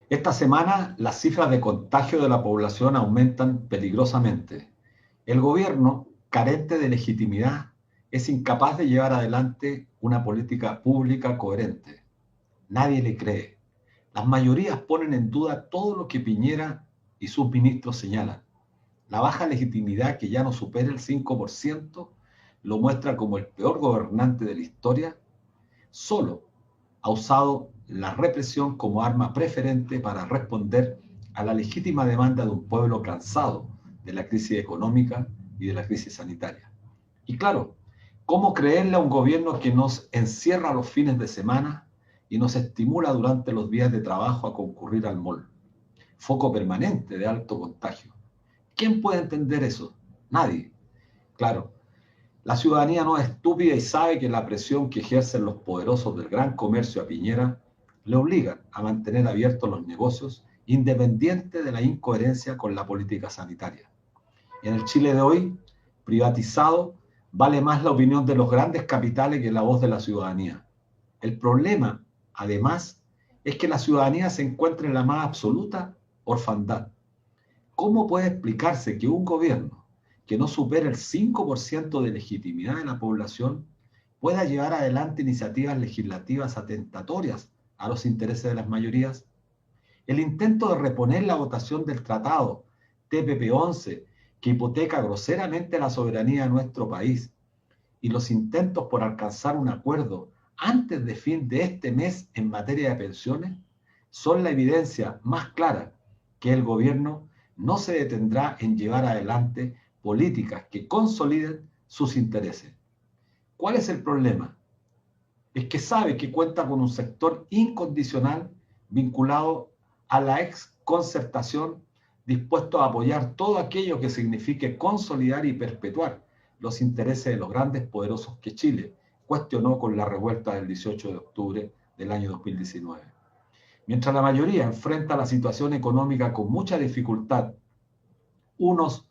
Esta semana las cifras de contagio de la población aumentan peligrosamente. El gobierno, carente de legitimidad, es incapaz de llevar adelante una política pública coherente. Nadie le cree. Las mayorías ponen en duda todo lo que Piñera y sus ministros señalan. La baja legitimidad, que ya no supera el 5%, lo muestra como el peor gobernante de la historia. Solo ha usado la represión como arma preferente para responder a la legítima demanda de un pueblo cansado de la crisis económica y de la crisis sanitaria. Y claro, ¿cómo creerle a un gobierno que nos encierra los fines de semana y nos estimula durante los días de trabajo a concurrir al mall? Foco permanente de alto contagio. ¿Quién puede entender eso? Nadie. Claro, la ciudadanía no es estúpida y sabe que la presión que ejercen los poderosos del gran comercio a Piñera le obligan a mantener abiertos los negocios independiente de la incoherencia con la política sanitaria. En el Chile de hoy, privatizado, vale más la opinión de los grandes capitales que la voz de la ciudadanía. El problema, además, es que la ciudadanía se encuentra en la más absoluta orfandad. ¿Cómo puede explicarse que un gobierno que no supera el 5% de legitimidad de la población pueda llevar adelante iniciativas legislativas atentatorias a los intereses de las mayorías? El intento de reponer la votación del tratado TPP-11, que hipoteca groseramente la soberanía de nuestro país, y los intentos por alcanzar un acuerdo antes de fin de este mes en materia de pensiones, son la evidencia más clara que el gobierno no se detendrá en llevar adelante políticas que consoliden sus intereses. ¿Cuál es el problema? Es que sabe que cuenta con un sector incondicional vinculado a la ex concertación, dispuesto a apoyar todo aquello que signifique consolidar y perpetuar los intereses de los grandes poderosos que Chile cuestionó con la revuelta del 18 de octubre del año 2019. Mientras la mayoría enfrenta la situación económica con mucha dificultad, unos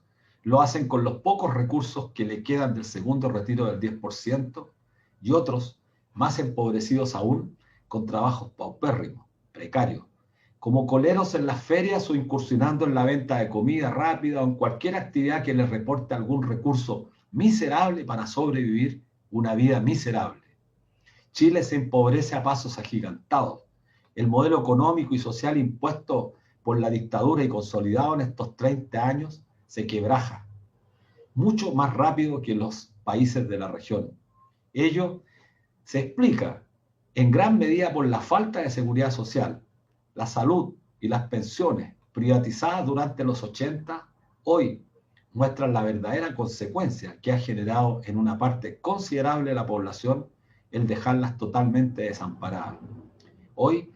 lo hacen con los pocos recursos que le quedan del segundo retiro del 10% y otros, más empobrecidos aún, con trabajos paupérrimos, precarios, como coleros en las ferias o incursionando en la venta de comida rápida o en cualquier actividad que les reporte algún recurso miserable para sobrevivir una vida miserable. Chile se empobrece a pasos agigantados. El modelo económico y social impuesto por la dictadura y consolidado en estos 30 años se quebraja mucho más rápido que los países de la región. Ello se explica en gran medida por la falta de seguridad social. La salud y las pensiones privatizadas durante los 80 hoy muestran la verdadera consecuencia que ha generado en una parte considerable de la población el dejarlas totalmente desamparadas. Hoy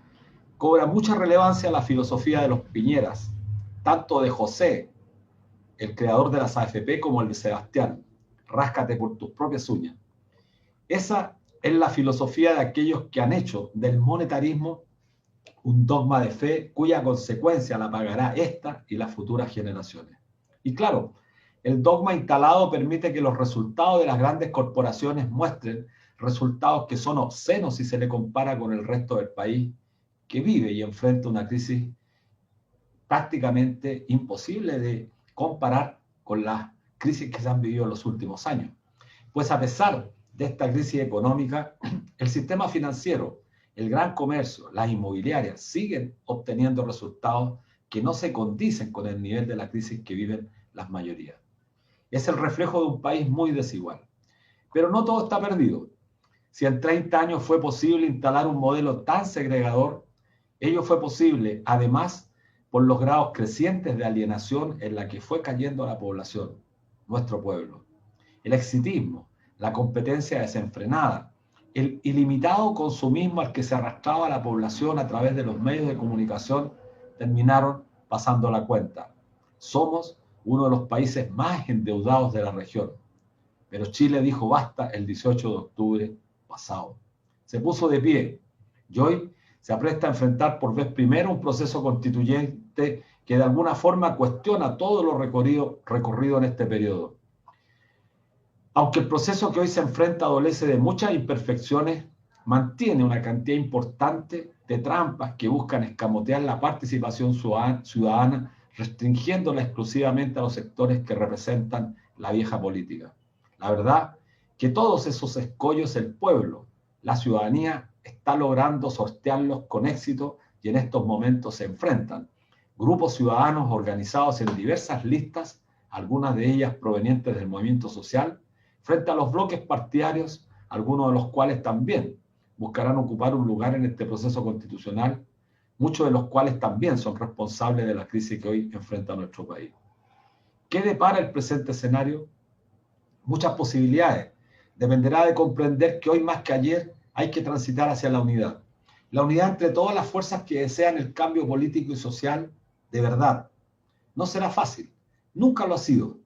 cobra mucha relevancia la filosofía de los Piñeras, tanto de José, el creador de las AFP, como el de Sebastián. Ráscate por tus propias uñas. Esa es la filosofía de aquellos que han hecho del monetarismo un dogma de fe cuya consecuencia la pagará esta y las futuras generaciones. Y claro, el dogma instalado permite que los resultados de las grandes corporaciones muestren resultados que son obscenos si se le compara con el resto del país, que vive y enfrenta una crisis prácticamente imposible de comparar con las crisis que se han vivido en los últimos años. Pues a pesar de esta crisis económica, el sistema financiero, el gran comercio, las inmobiliarias siguen obteniendo resultados que no se condicen con el nivel de la crisis que viven las mayorías. Es el reflejo de un país muy desigual. Pero no todo está perdido. Si en 30 años fue posible instalar un modelo tan segregador, ello fue posible, además, por los grados crecientes de alienación en la que fue cayendo la población, nuestro pueblo. El exitismo, la competencia desenfrenada, el ilimitado consumismo al que se arrastraba la población a través de los medios de comunicación terminaron pasando la cuenta. Somos uno de los países más endeudados de la región. Pero Chile dijo basta el 18 de octubre pasado. Se puso de pie y hoy se apresta a enfrentar por vez primera un proceso constituyente que de alguna forma cuestiona todo lo recorrido en este periodo. Aunque el proceso que hoy se enfrenta adolece de muchas imperfecciones, mantiene una cantidad importante de trampas que buscan escamotear la participación ciudadana, restringiéndola exclusivamente a los sectores que representan la vieja política. La verdad que todos esos escollos el pueblo, la ciudadanía, está logrando sortearlos con éxito y en estos momentos se enfrentan grupos ciudadanos organizados en diversas listas, algunas de ellas provenientes del movimiento social, frente a los bloques partidarios, algunos de los cuales también buscarán ocupar un lugar en este proceso constitucional, muchos de los cuales también son responsables de la crisis que hoy enfrenta nuestro país. ¿Qué depara el presente escenario? Muchas posibilidades. Dependerá de comprender que hoy más que ayer hay que transitar hacia la unidad. La unidad entre todas las fuerzas que desean el cambio político y social de verdad. No será fácil, nunca lo ha sido,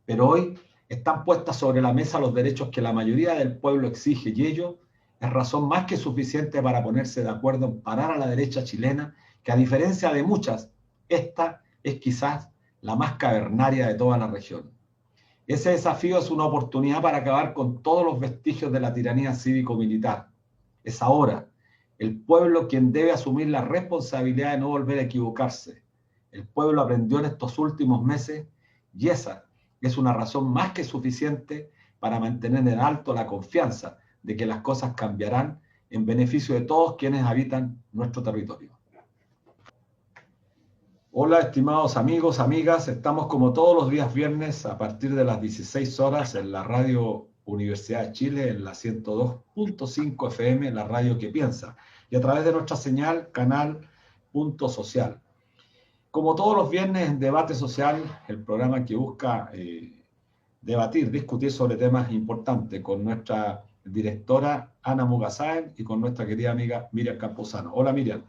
pero hoy están puestas sobre la mesa los derechos que la mayoría del pueblo exige y ello es razón más que suficiente para ponerse de acuerdo en parar a la derecha chilena, que a diferencia de muchas, esta es quizás la más cavernaria de toda la región. Ese desafío es una oportunidad para acabar con todos los vestigios de la tiranía cívico-militar. Es ahora el pueblo quien debe asumir la responsabilidad de no volver a equivocarse. El pueblo aprendió en estos últimos meses y esa es una razón más que suficiente para mantener en alto la confianza de que las cosas cambiarán en beneficio de todos quienes habitan nuestro territorio. Hola, estimados amigos, amigas. Estamos como todos los días viernes a partir de las 16 horas en la Radio Universidad de Chile, en la 102.5 FM, la radio que piensa, y a través de nuestra señal, canal Punto Social. Como todos los viernes en Debate Social, el programa que busca debatir, discutir sobre temas importantes con nuestra directora Ana Mugasaen y con nuestra querida amiga Miriam Camposano. Hola, Miriam.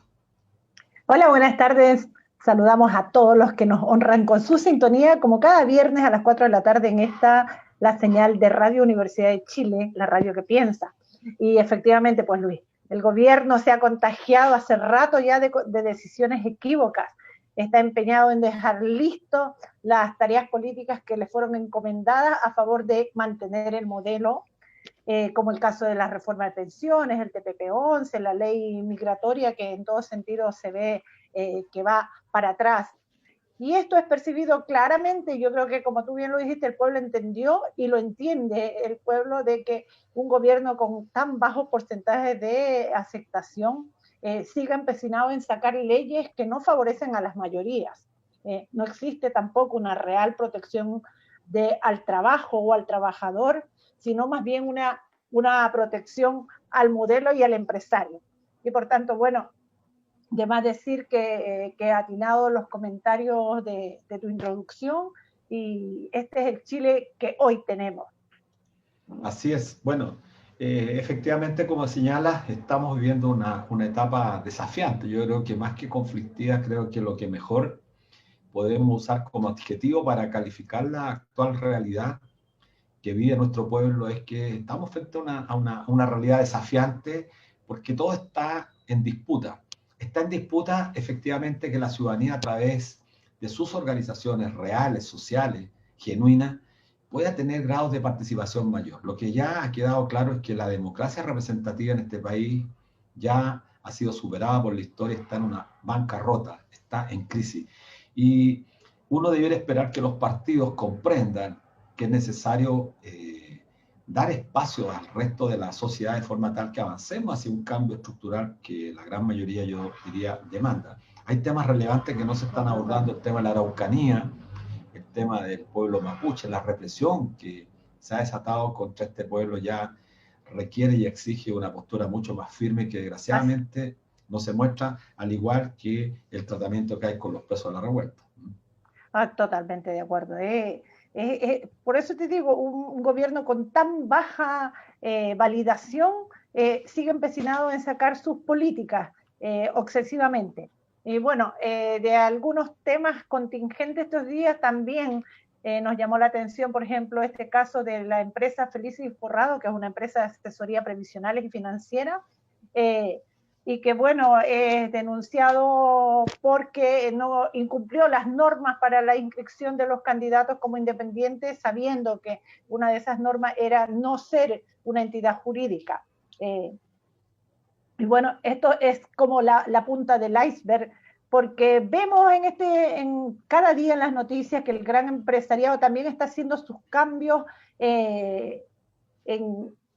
Hola, buenas tardes. Saludamos a todos los que nos honran con su sintonía, como cada viernes a las 4 de la tarde en la señal de Radio Universidad de Chile, la radio que piensa. Y efectivamente, pues Luis, el gobierno se ha contagiado hace rato ya de decisiones equívocas. Está empeñado en dejar listo las tareas políticas que le fueron encomendadas a favor de mantener el modelo, como el caso de la reforma de pensiones, el TPP-11, la ley migratoria, que en todo sentido se ve que va para atrás. Y esto es percibido claramente, yo creo que como tú bien lo dijiste, el pueblo entendió y lo entiende el pueblo, de que un gobierno con tan bajos porcentajes de aceptación siga empecinado en sacar leyes que no favorecen a las mayorías. No existe tampoco una real protección al trabajo o al trabajador, sino más bien una protección al modelo y al empresario. Y por tanto, bueno, de más decir que atinado los comentarios de tu introducción, y este es el Chile que hoy tenemos. Así es. Bueno, efectivamente, como señalas, estamos viviendo una etapa desafiante. Yo creo que más que conflictiva, creo que lo que mejor podemos usar como adjetivo para calificar la actual realidad que vive nuestro pueblo es que estamos frente a una realidad desafiante, porque todo está en disputa. Está en disputa efectivamente que la ciudadanía, a través de sus organizaciones reales, sociales, genuinas, pueda tener grados de participación mayor. Lo que ya ha quedado claro es que la democracia representativa en este país ya ha sido superada por la historia, está en una bancarrota, está en crisis. Y uno debiera esperar que los partidos comprendan que es necesario dar espacio al resto de la sociedad de forma tal que avancemos hacia un cambio estructural que la gran mayoría, yo diría, demanda. Hay temas relevantes que no se están abordando: el tema de la Araucanía, el tema del pueblo mapuche, la represión que se ha desatado contra este pueblo ya requiere y exige una postura mucho más firme, que desgraciadamente no se muestra, al igual que el tratamiento que hay con los presos de la revuelta. Totalmente de acuerdo. Por eso te digo, un gobierno con tan baja validación sigue empecinado en sacar sus políticas obsesivamente. Y bueno, de algunos temas contingentes estos días también nos llamó la atención, por ejemplo, este caso de la empresa Felices y Forrado, que es una empresa de asesoría previsional y financiera, y que, bueno, es denunciado porque no incumplió las normas para la inscripción de los candidatos como independientes, sabiendo que una de esas normas era no ser una entidad jurídica. Y bueno, esto es como la punta del iceberg, porque vemos cada día en las noticias que el gran empresariado también está haciendo sus cambios en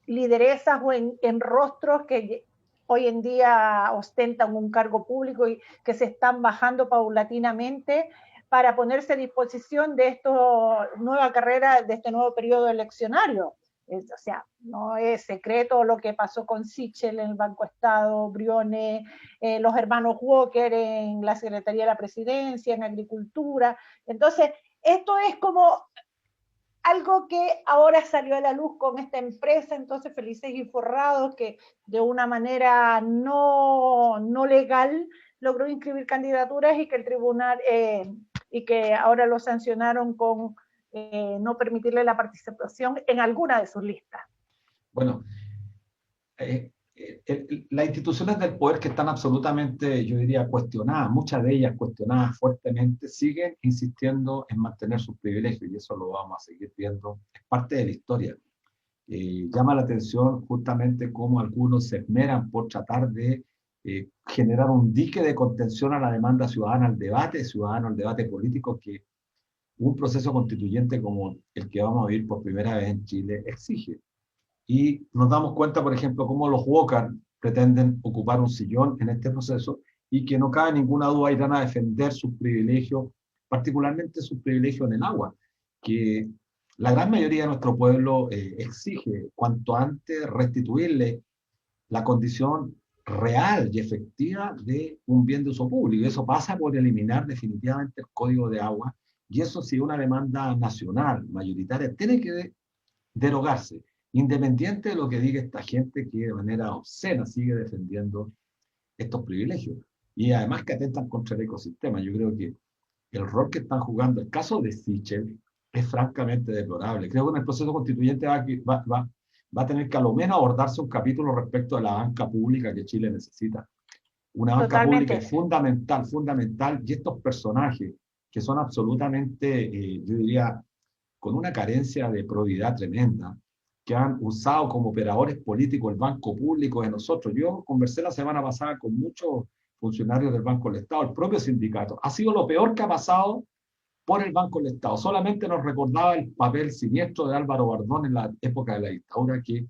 lideresas o en rostros que hoy en día ostentan un cargo público y que se están bajando paulatinamente para ponerse a disposición de esta nueva carrera, de este nuevo periodo eleccionario. O sea, no es secreto lo que pasó con Sichel en el Banco Estado, Briones, los hermanos Walker en la Secretaría de la Presidencia, en Agricultura. Entonces, esto es como algo que ahora salió a la luz con esta empresa, entonces Felices y Forrados, que de una manera no legal logró inscribir candidaturas y que el tribunal, y que ahora lo sancionaron con no permitirle la participación en alguna de sus listas. Bueno, las instituciones del poder que están absolutamente, yo diría, cuestionadas, muchas de ellas cuestionadas fuertemente, siguen insistiendo en mantener sus privilegios, y eso lo vamos a seguir viendo, es parte de la historia. Llama la atención justamente cómo algunos se esmeran por tratar de generar un dique de contención a la demanda ciudadana, al debate ciudadano, al debate político que un proceso constituyente como el que vamos a vivir por primera vez en Chile exige. Y nos damos cuenta, por ejemplo, cómo los Walker pretenden ocupar un sillón en este proceso y que no cabe ninguna duda irán a defender sus privilegios, particularmente sus privilegios en el agua, que la gran mayoría de nuestro pueblo exige cuanto antes restituirle la condición real y efectiva de un bien de uso público. Y eso pasa por eliminar definitivamente el código de agua, y eso sí, una demanda nacional, mayoritaria, tiene que derogarse, independiente de lo que diga esta gente que de manera obscena sigue defendiendo estos privilegios. Y además que atentan contra el ecosistema. Yo creo que el rol que están jugando, el caso de Sichel, es francamente deplorable. Creo que en el proceso constituyente va a tener que a lo menos abordarse un capítulo respecto a la banca pública que Chile necesita. Una banca pública es fundamental, fundamental, y estos personajes que son absolutamente, yo diría, con una carencia de probidad tremenda, que han usado como operadores políticos el banco público de nosotros. Yo conversé la semana pasada con muchos funcionarios del Banco del Estado, el propio sindicato. Ha sido lo peor que ha pasado por el Banco del Estado. Solamente nos recordaba el papel siniestro de Álvaro Bardón en la época de la dictadura, que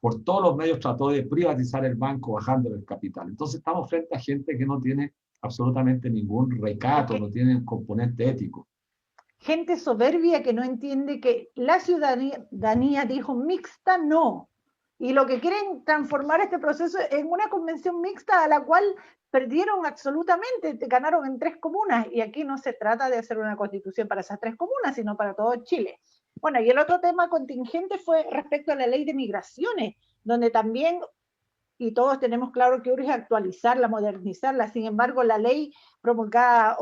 por todos los medios trató de privatizar el banco bajándole el capital. Entonces estamos frente a gente que no tiene absolutamente ningún recato, no tiene un componente ético. Gente soberbia que no entiende que la ciudadanía dijo mixta no. Y lo que quieren transformar este proceso en una convención mixta a la cual perdieron absolutamente, ganaron en 3 comunas. Y aquí no se trata de hacer una constitución para esas 3 comunas, sino para todo Chile. Bueno, y el otro tema contingente fue respecto a la ley de migraciones, donde también, y todos tenemos claro que urge actualizarla, modernizarla. Sin embargo, la ley promulgada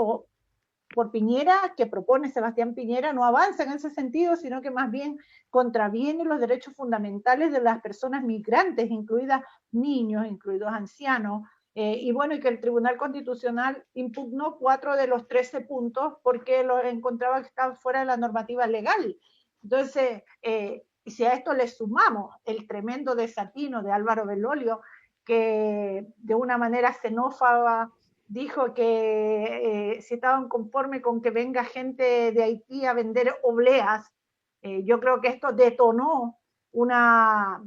por Piñera, que propone Sebastián Piñera, no avanza en ese sentido, sino que más bien contraviene los derechos fundamentales de las personas migrantes, incluidas niños, incluidos ancianos, y bueno, y que el Tribunal Constitucional impugnó 4 de los 13 puntos porque lo encontraba que estaban fuera de la normativa legal. Entonces, y si a esto le sumamos el tremendo desatino de Álvaro Belolio, que de una manera xenófoba dijo que si estaban conformes con que venga gente de Haití a vender obleas, yo creo que esto detonó una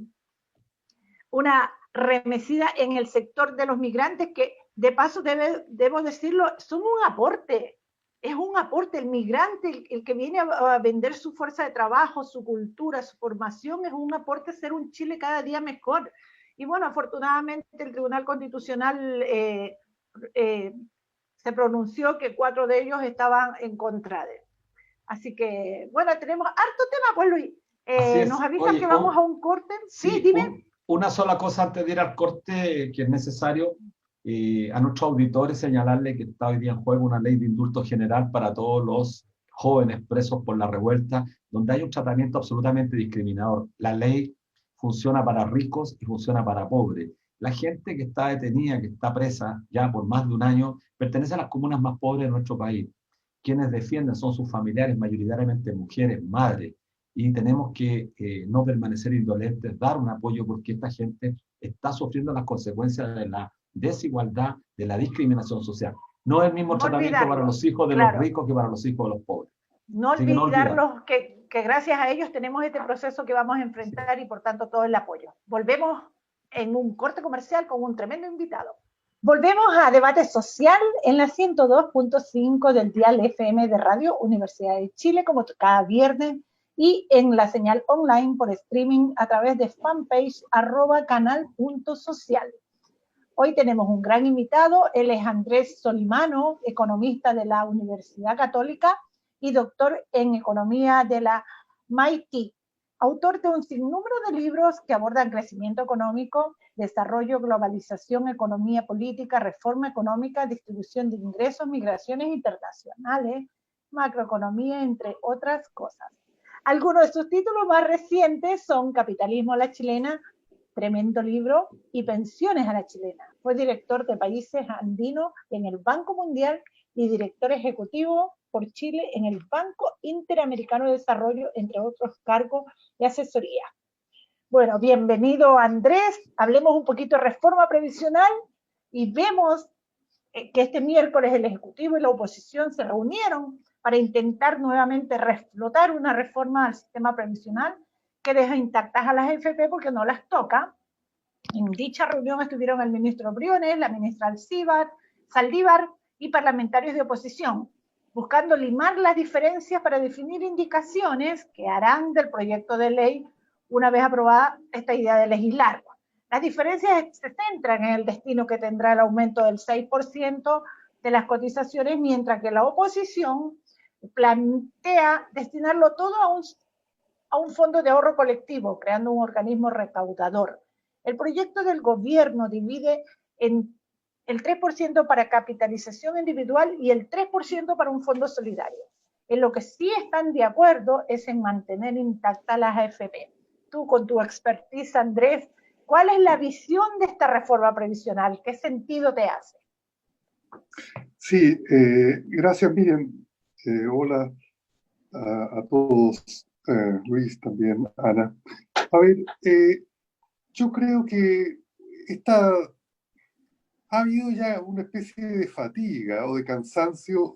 remecida en el sector de los migrantes que, de paso, debo decirlo, son un aporte. Es un aporte. El migrante, el que viene a vender su fuerza de trabajo, su cultura, su formación, es un aporte a ser un Chile cada día mejor. Y bueno, afortunadamente el Tribunal Constitucional se pronunció que 4 de ellos estaban en contra de él. Así que, bueno, tenemos harto tema, pues Luis. Nos avisan. Oye, que vamos a un corte. Sí, dime. Una sola cosa antes de ir al corte que es necesario. A nuestros auditores señalarle que está hoy día en juego una ley de indulto general para todos los jóvenes presos por la revuelta, donde hay un tratamiento absolutamente discriminador. La ley funciona para ricos y funciona para pobres. La gente que está detenida, que está presa ya por más de un año, pertenece a las comunas más pobres de nuestro país. Quienes defienden son sus familiares, mayoritariamente mujeres, madres, y tenemos que no permanecer indolentes, dar un apoyo porque esta gente está sufriendo las consecuencias de la desigualdad, de la discriminación social. No es el mismo No tratamiento para olvidarlo, los hijos de los claro. ricos que para los hijos de los pobres. No Así que no olvidar. olvidarlos que gracias a ellos tenemos este proceso que vamos a enfrentar y por tanto todo el apoyo. Volvemos en un corte comercial con un tremendo invitado. Volvemos a Debate Social en la 102.5 del dial FM de Radio Universidad de Chile, como cada viernes, y en la señal online por streaming a través de fanpage @canal.social. Hoy tenemos un gran invitado, él es Andrés Solimano, economista de la Universidad Católica y doctor en economía de la MIT, autor de un sinnúmero de libros que abordan crecimiento económico, desarrollo, globalización, economía política, reforma económica, distribución de ingresos, migraciones internacionales, macroeconomía, entre otras cosas. Algunos de sus títulos más recientes son Capitalismo a la chilena, tremendo libro, y Pensiones a la chilena. Fue director de países andinos en el Banco Mundial y director ejecutivo por Chile en el Banco Interamericano de Desarrollo, entre otros cargos de asesoría. Bueno, bienvenido Andrés. Hablemos un poquito de reforma previsional y vemos que este miércoles el Ejecutivo y la oposición se reunieron para intentar nuevamente reflotar una reforma al sistema previsional que deja intactas a las AFP porque no las toca. En dicha reunión estuvieron el ministro Briones, la ministra Saldívar y parlamentarios de oposición, buscando limar las diferencias para definir indicaciones que harán del proyecto de ley una vez aprobada esta idea de legislar. Las diferencias se centran en el destino que tendrá el aumento del 6% de las cotizaciones, mientras que la oposición plantea destinarlo todo a un fondo de ahorro colectivo, creando un organismo recaudador. El proyecto del gobierno divide en el 3% para capitalización individual y el 3% para un fondo solidario. En lo que sí están de acuerdo es en mantener intactas las AFP. Tú, con tu expertise, Andrés, ¿cuál es la visión de esta reforma previsional? ¿Qué sentido te hace? Sí, gracias, Miriam. Hola a todos, Luis también, Ana. A ver, yo creo que ha habido ya una especie de fatiga o de cansancio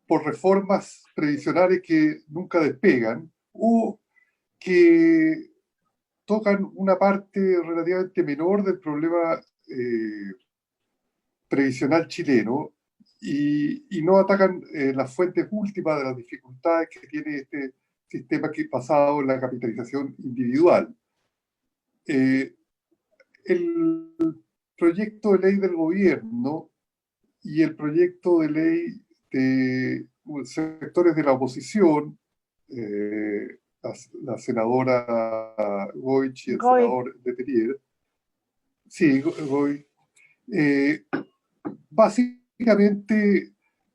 por reformas previsionales que nunca despegan o que tocan una parte relativamente menor del problema previsional chileno y no atacan las fuentes últimas de las dificultades que tiene este sistema que basado en la capitalización individual. El proyecto de ley del gobierno y el proyecto de ley de sectores de la oposición, la senadora Goich y el senador Letelier, sí, Goich, básicamente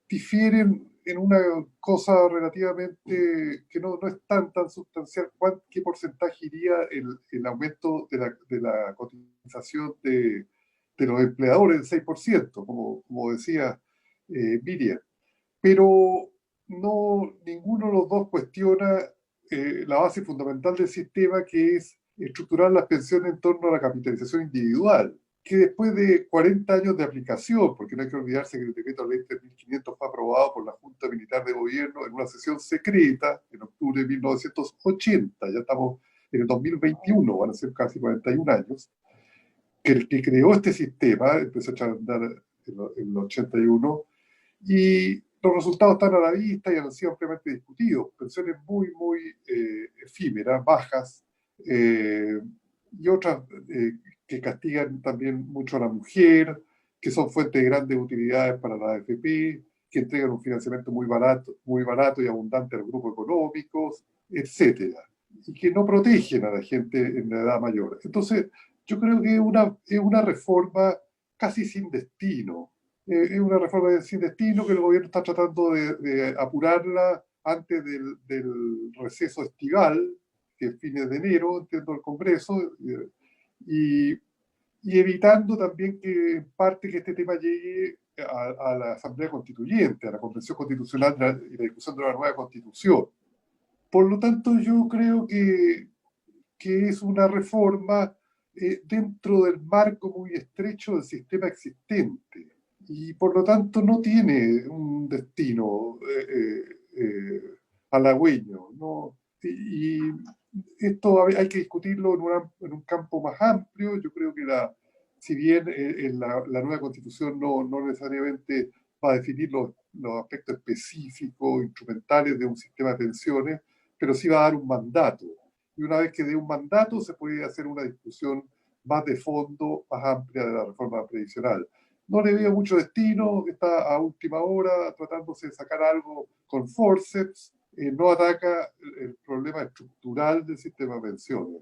difieren en una cosa relativamente que no es tan sustancial. ¿Qué porcentaje iría el aumento de la cotización de los empleadores del 6%, como decía Miriam? Pero ninguno de los dos cuestiona la base fundamental del sistema, que es estructurar las pensiones en torno a la capitalización individual, que después de 40 años de aplicación, porque no hay que olvidarse que el decreto ley 3.500 fue aprobado por la Junta Militar de Gobierno en una sesión secreta en octubre de 1980, ya estamos en el 2021, van a ser casi 41 años, que el que creó este sistema empezó a echar a andar en el 81, y los resultados están a la vista y han sido ampliamente discutidos. Pensiones muy efímeras, bajas, y otras que castigan también mucho a la mujer, que son fuentes de grandes utilidades para la AFP, que entregan un financiamiento muy barato y abundante a los grupos económicos, etcétera, y que no protegen a la gente en la edad mayor. Entonces, yo creo que es una reforma casi sin destino. Es una reforma sin destino que el gobierno está tratando de apurarla antes del receso estival, que es fines de enero, entiendo, el Congreso, y evitando también que en parte que este tema llegue a la Asamblea Constituyente, a la Convención Constitucional y la discusión de la nueva Constitución. Por lo tanto, yo creo que es una reforma dentro del marco muy estrecho del sistema existente y por lo tanto no tiene un destino halagüeño, ¿no? Y esto hay que discutirlo en un campo más amplio. Yo creo que si bien la nueva constitución no necesariamente va a definir los aspectos específicos, instrumentales de un sistema de pensiones, pero sí va a dar un mandato. Y una vez que dé un mandato, se puede hacer una discusión más de fondo, más amplia de la reforma previsional. No le veo mucho destino, está a última hora tratándose de sacar algo con forceps, no ataca el problema estructural del sistema de pensiones.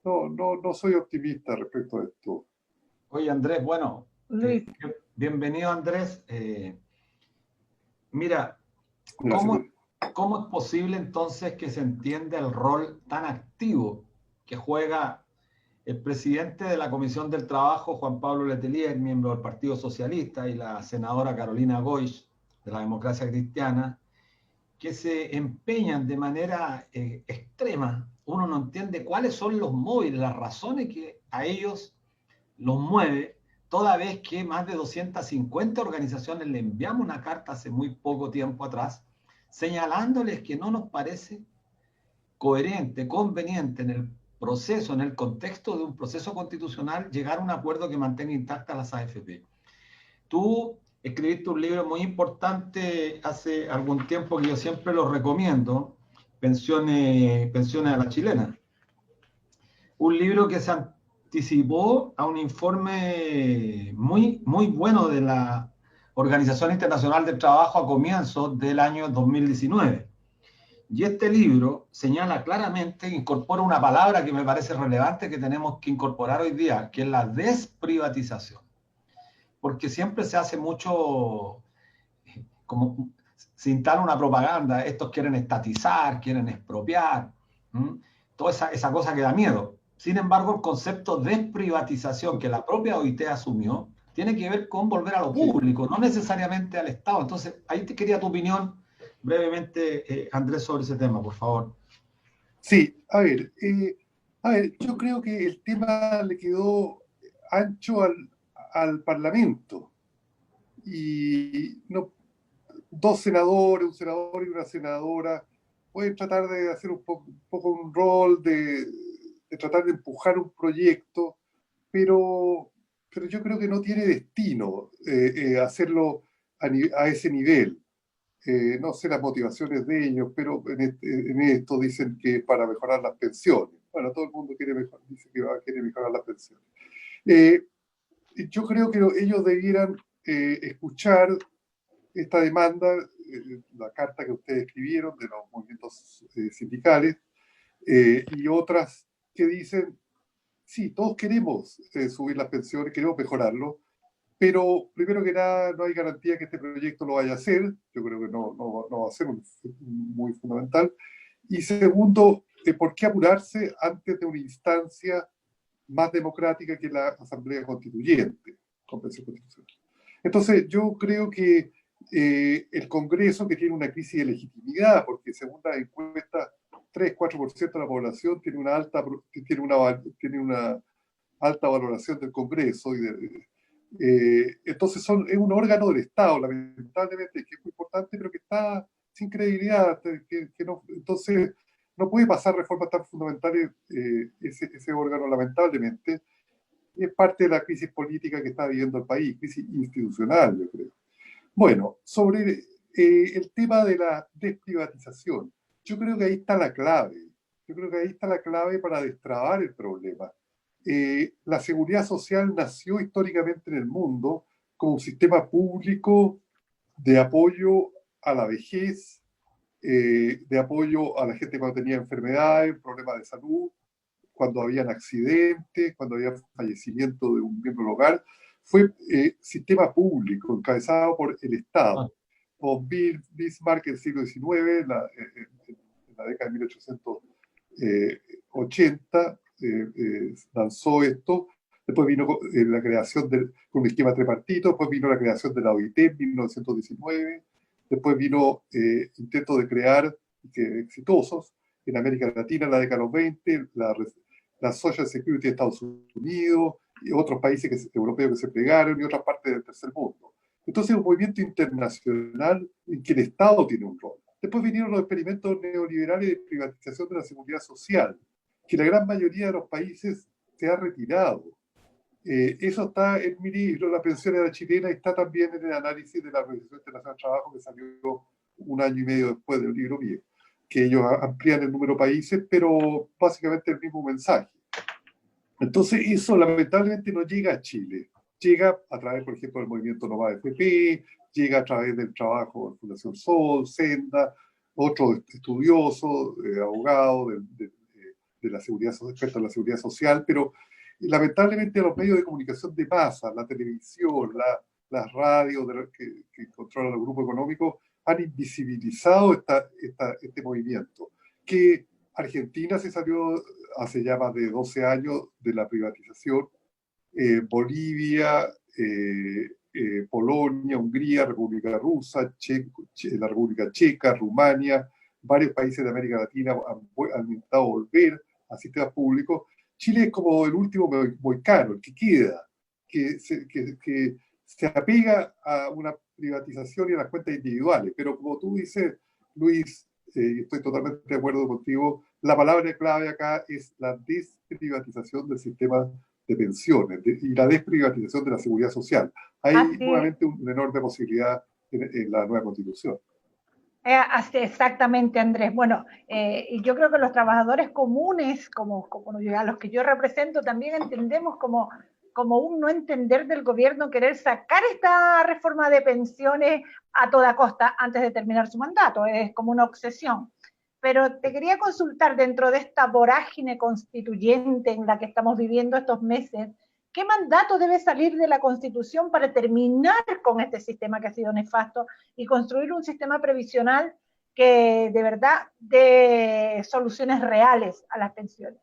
No soy optimista respecto a esto. Oye, Andrés, bueno, Luis. Bienvenido, Andrés. Mira, Gracias. ¿cómo es posible entonces que se entienda el rol tan activo que juega el presidente de la Comisión del Trabajo, Juan Pablo Letelier, miembro del Partido Socialista, y la senadora Carolina Goich, de la Democracia Cristiana, que se empeñan de manera extrema? Uno no entiende cuáles son los móviles, las razones que a ellos los mueve, toda vez que más de 250 organizaciones le enviamos una carta hace muy poco tiempo atrás, señalándoles que no nos parece coherente, conveniente en el proceso, en el contexto de un proceso constitucional, llegar a un acuerdo que mantenga intactas las AFP. Tú escribiste un libro muy importante hace algún tiempo que yo siempre lo recomiendo, Pensiones a la Chilena. Un libro que se anticipó a un informe muy, muy bueno de la Organización Internacional del Trabajo a comienzos del año 2019. Y este libro señala claramente, incorpora una palabra que me parece relevante que tenemos que incorporar hoy día, que es la desprivatización. Porque siempre se hace mucho, como se instala una propaganda, estos quieren estatizar, quieren expropiar, toda esa cosa que da miedo. Sin embargo, el concepto de desprivatización que la propia OIT asumió tiene que ver con volver a lo público, no necesariamente al Estado. Entonces, ahí te quería tu opinión brevemente, Andrés, sobre ese tema, por favor. Sí, a ver, yo creo que el tema le quedó ancho al Parlamento y dos senadores, un senador y una senadora pueden tratar de hacer un poco un rol de tratar de empujar un proyecto, pero yo creo que no tiene destino hacerlo a ese nivel. No sé las motivaciones de ellos, pero en esto dicen que para mejorar las pensiones. Bueno, todo el mundo dice que quiere mejorar las pensiones. Yo creo que ellos debieran escuchar esta demanda, la carta que ustedes escribieron de los movimientos sindicales y otras que dicen, sí, todos queremos subir las pensiones, queremos mejorarlo, pero primero que nada no hay garantía que este proyecto lo vaya a hacer, yo creo que no va a ser muy fundamental, y segundo, ¿por qué apurarse antes de una instancia más democrática que la Asamblea Constituyente, Convención Constitucional? Entonces yo creo que el Congreso, que tiene una crisis de legitimidad, porque según las encuestas 3-4% de la población tiene una alta valoración del Congreso entonces es un órgano del Estado, lamentablemente, que es muy importante, pero que está sin credibilidad, entonces no puede pasar reformas tan fundamentales ese órgano, lamentablemente. Es parte de la crisis política que está viviendo el país, crisis institucional, yo creo. Bueno, sobre el tema de la desprivatización, yo creo que ahí está la clave. Yo creo que ahí está la clave para destrabar el problema. La seguridad social nació históricamente en el mundo como un sistema público de apoyo a la vejez, de apoyo a la gente cuando tenía enfermedades, problemas de salud, cuando habían accidentes, cuando había fallecimiento de un miembro del hogar. Fue sistema público, encabezado por el Estado. Con Bismarck en el siglo XIX, en la década de 1880, lanzó esto. Después vino la creación con un esquema tripartito, después vino la creación de la OIT en 1919, después vino intentos de crear, exitosos, en América Latina en la década de los 20, la Social Security de Estados Unidos, y otros países europeos que se plegaron y otras partes del tercer mundo. Entonces, un movimiento internacional en que el Estado tiene un rol. Después vinieron los experimentos neoliberales de privatización de la seguridad social, que la gran mayoría de los países se ha retirado. Eso está en mi libro, La pensión de la chilena, y está también en el análisis de la Organización Internacional del Trabajo, que salió un año y medio después del libro mío, que ellos amplían el número de países, pero básicamente el mismo mensaje. Entonces, eso lamentablemente no llega a Chile. Llega a través, por ejemplo, del movimiento Nova FP, llega a través del trabajo de Fundación Sol, Senda, otros estudiosos, abogados de la seguridad, expertos en la seguridad social, pero lamentablemente los medios de comunicación de masa, la televisión, las radios que controlan el grupo económico, han invisibilizado este movimiento, que Argentina se salió hace ya más de 12 años de la privatización, Bolivia, Polonia, Hungría, República Rusa, la República Checa, Rumania, varios países de América Latina han intentado volver a sistemas públicos. Chile es como el último moicano, el que queda, que se apega a una privatización y a las cuentas individuales. Pero como tú dices, Luis, estoy totalmente de acuerdo contigo, la palabra clave acá es la desprivatización del sistema de pensiones y la desprivatización de la seguridad social. Hay nuevamente una enorme posibilidad en la nueva Constitución. Exactamente, Andrés. Bueno, yo creo que los trabajadores comunes, como a los que yo represento, también entendemos como un no entender del gobierno querer sacar esta reforma de pensiones a toda costa antes de terminar su mandato. Es como una obsesión. Pero te quería consultar, dentro de esta vorágine constituyente en la que estamos viviendo estos meses, ¿qué mandato debe salir de la Constitución para terminar con este sistema que ha sido nefasto y construir un sistema previsional que de verdad dé soluciones reales a las pensiones?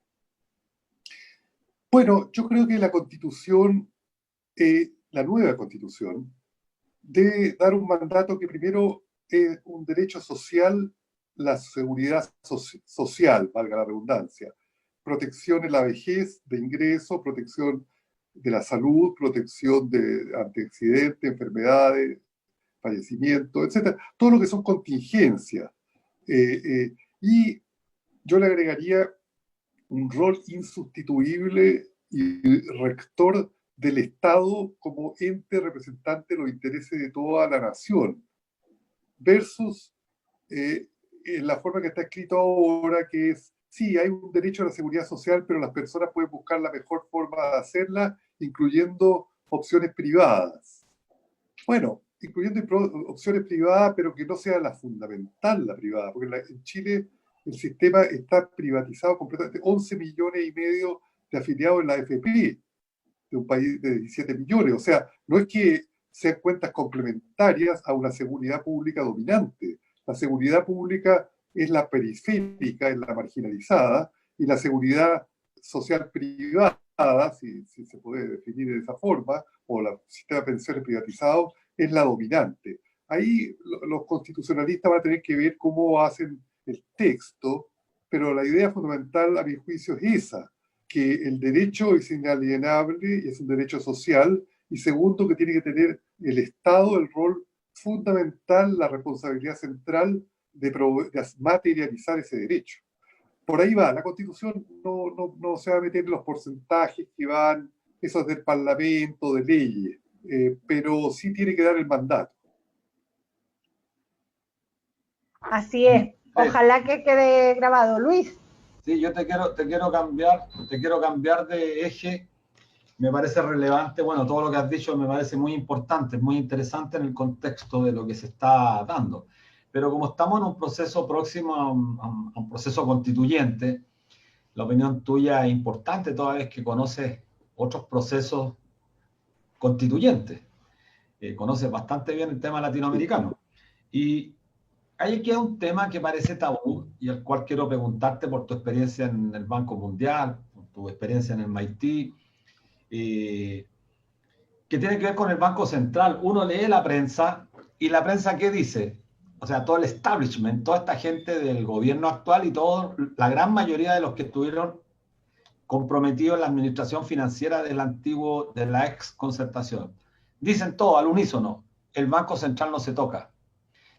Bueno, yo creo que la Constitución, la nueva Constitución, debe dar un mandato que primero es un derecho social, la seguridad social, valga la redundancia, protección en la vejez de ingreso, protección de la salud, protección ante accidentes, enfermedades, fallecimientos, etcétera, todo lo que son contingencias. Y yo le agregaría un rol insustituible y rector del Estado como ente representante de los intereses de toda la nación, versus la forma que está escrito ahora, que es, sí, hay un derecho a la seguridad social, pero las personas pueden buscar la mejor forma de hacerla, incluyendo opciones privadas. Bueno, incluyendo opciones privadas, pero que no sea la fundamental la privada, porque en Chile el sistema está privatizado completamente. 11 millones y medio de afiliados en la AFP, de un país de 17 millones. O sea, no es que sean cuentas complementarias a una seguridad pública dominante. La seguridad pública es la periférica, es la marginalizada, y la seguridad social privada, si se puede definir de esa forma, o el sistema de pensiones privatizado, es la dominante. Ahí los constitucionalistas van a tener que ver cómo hacen el texto, pero la idea fundamental, a mi juicio, es esa, que el derecho es inalienable y es un derecho social, y segundo, que tiene que tener el Estado el rol fundamental, la responsabilidad central de materializar ese derecho. Por ahí va, la Constitución no se va a meter en los porcentajes que van, esos del Parlamento, de leyes, pero sí tiene que dar el mandato. Así es, ojalá que quede grabado. Luis. Sí, yo te quiero cambiar de eje. Me parece relevante, bueno, todo lo que has dicho me parece muy importante, muy interesante en el contexto de lo que se está dando. Pero como estamos en un proceso próximo a un proceso constituyente, la opinión tuya es importante toda vez que conoces otros procesos constituyentes. Conoces bastante bien el tema latinoamericano. Y ahí queda un tema que parece tabú y al cual quiero preguntarte por tu experiencia en el Banco Mundial, por tu experiencia en el MIT, que tiene que ver con el Banco Central. Uno lee la prensa y la prensa, ¿qué dice? O sea, todo el establishment, toda esta gente del gobierno actual y la gran mayoría de los que estuvieron comprometido en la administración financiera de la ex Concertación. Dicen todo al unísono, el Banco Central no se toca.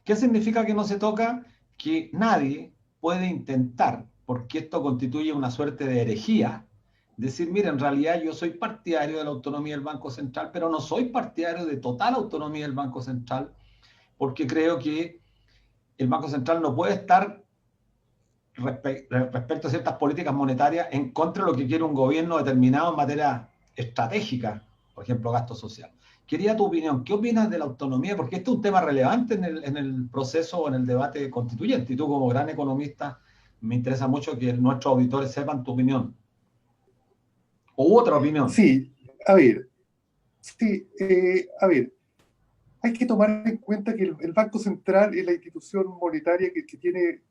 ¿Qué significa que no se toca? Que nadie puede intentar, porque esto constituye una suerte de herejía, decir, mira, en realidad yo soy partidario de la autonomía del Banco Central, pero no soy partidario de total autonomía del Banco Central, porque creo que el Banco Central no puede estar respecto a ciertas políticas monetarias en contra de lo que quiere un gobierno determinado en materia estratégica, por ejemplo, gasto social. Quería tu opinión. ¿Qué opinas de la autonomía? Porque este es un tema relevante en el proceso o en el debate constituyente. Y tú, como gran economista, me interesa mucho que nuestros auditores sepan tu opinión. ¿O otra opinión? Sí, a ver, sí, a ver, hay que tomar en cuenta que el Banco Central es la institución monetaria que tiene,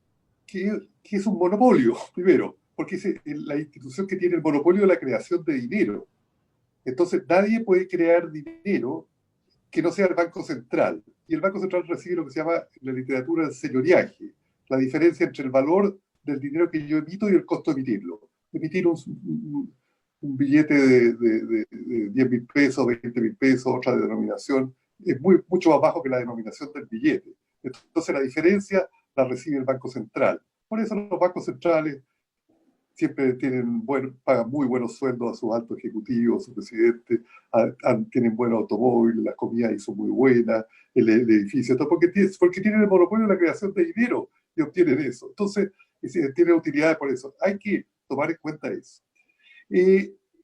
que es un monopolio, primero, porque es la institución que tiene el monopolio de la creación de dinero. Entonces, nadie puede crear dinero que no sea el Banco Central. Y el Banco Central recibe lo que se llama en la literatura el señoriaje, la diferencia entre el valor del dinero que yo emito y el costo de emitirlo. Emitir un billete de 10.000 pesos, 20.000 pesos, otra denominación, es mucho más bajo que la denominación del billete. Entonces la diferencia la recibe el Banco Central. Por eso los bancos centrales siempre pagan muy buenos sueldos a sus altos ejecutivos, a sus presidentes, tienen buenos automóviles, las comidas ahí son muy buenas, el edificio, todo, porque tienen el monopolio de la creación de dinero y obtienen eso. Entonces, tienen utilidades por eso. Hay que tomar en cuenta eso.